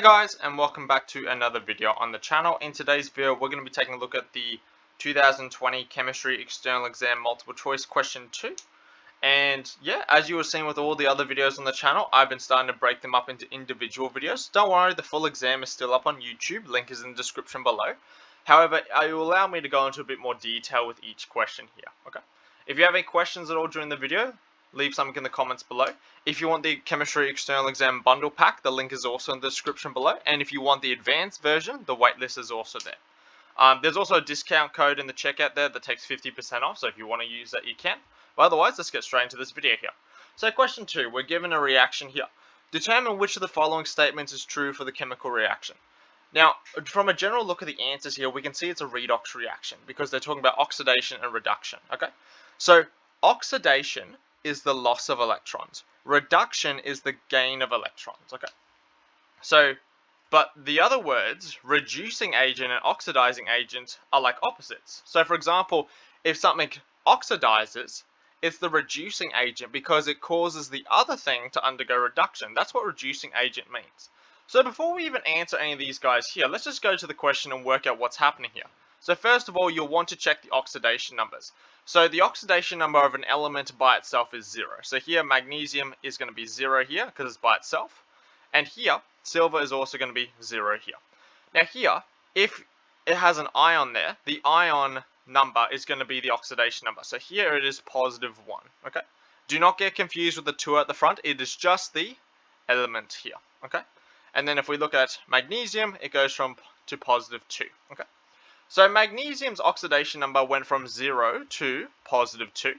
Hey guys, and welcome back to another video on the channel. In today's video we're going to be taking a look at the 2020 Chemistry External Exam Multiple Choice Question 2. And yeah, as you were seeing with all the other videos on the channel, I've been starting to break them up into individual videos. Don't worry, the full exam is still up on YouTube, link is in the description below. However, it will allow me to go into a bit more detail with each question here, okay? If you have any questions at all during the video, leave something in the comments below. If you want the Chemistry External Exam Bundle Pack, the link is also in the description below. And if you want the advanced version, the waitlist is also there. There's also a discount code in the checkout there that takes 50% off, so if you want to use that, you can. But otherwise, let's get straight into this video here. So question 2, we're given a reaction here. Determine which of the following statements is true for the chemical reaction. Now, from a general look at the answers here, we can see it's a redox reaction because they're talking about oxidation and reduction, okay? So, oxidation is the loss of electrons. Reduction is the gain of electrons, okay? So, but the other words, reducing agent and oxidizing agent, are like opposites. So, for example, if something oxidizes, it's the reducing agent because it causes the other thing to undergo reduction. That's what reducing agent means. So before we even answer any of these guys here, let's just go to the question and work out what's happening here. So first of all, you'll want to check the oxidation numbers. So the oxidation number of an element by itself is 0. So here magnesium is going to be 0 here because it's by itself. And here, silver is also going to be 0 here. Now here, if it has an ion there, the ion number is going to be the oxidation number. So here it is positive 1. Okay. Do not get confused with the 2 at the front. It is just the element here. Okay. And then if we look at magnesium, it goes to positive 2. Okay. So magnesium's oxidation number went from 0 to positive 2.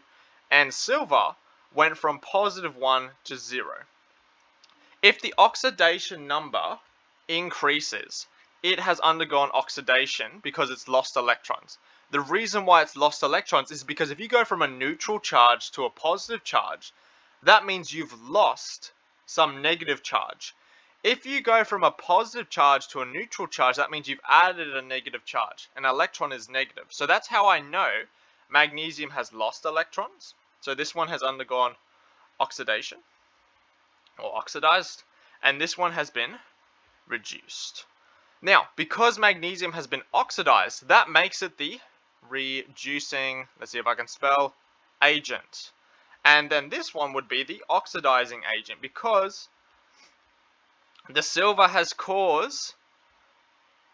And silver went from positive 1 to 0. If the oxidation number increases, it has undergone oxidation because it's lost electrons. The reason why it's lost electrons is because if you go from a neutral charge to a positive charge, that means you've lost some negative charge. If you go from a positive charge to a neutral charge, that means you've added a negative charge. An electron is negative. So that's how I know magnesium has lost electrons. So this one has undergone oxidation or oxidized, and this one has been reduced. Now, because magnesium has been oxidized, that makes it the reducing, let's see if I can spell, agent. And then this one would be the oxidizing agent because the silver has caused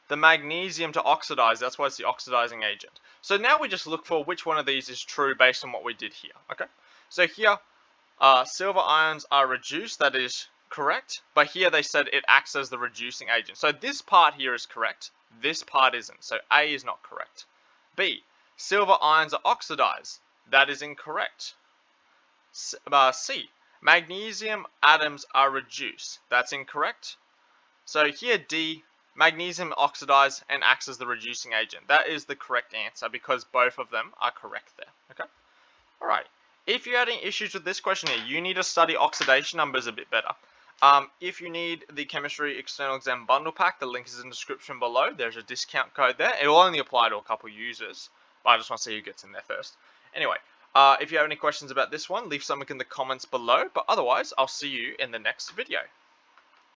the magnesium to oxidize. That's why it's the oxidizing agent. So now we just look for which one of these is true based on what we did here. Okay. So here, silver ions are reduced. That is correct. But here they said it acts as the reducing agent. So this part here is correct. This part isn't. So A is not correct. B, silver ions are oxidized. That is incorrect. C, magnesium atoms are reduced. That's incorrect. So here D, magnesium oxidized and acts as the reducing agent. That is the correct answer because both of them are correct there. Okay. All right. If you had any issues with this question here, you need to study oxidation numbers a bit better. If you need the Chemistry External Exam Bundle Pack, the link is in the description below. There's a discount code there. It will only apply to a couple users, but I just want to see who gets in there first. Anyway, if you have any questions about this one, leave something in the comments below. But otherwise, I'll see you in the next video.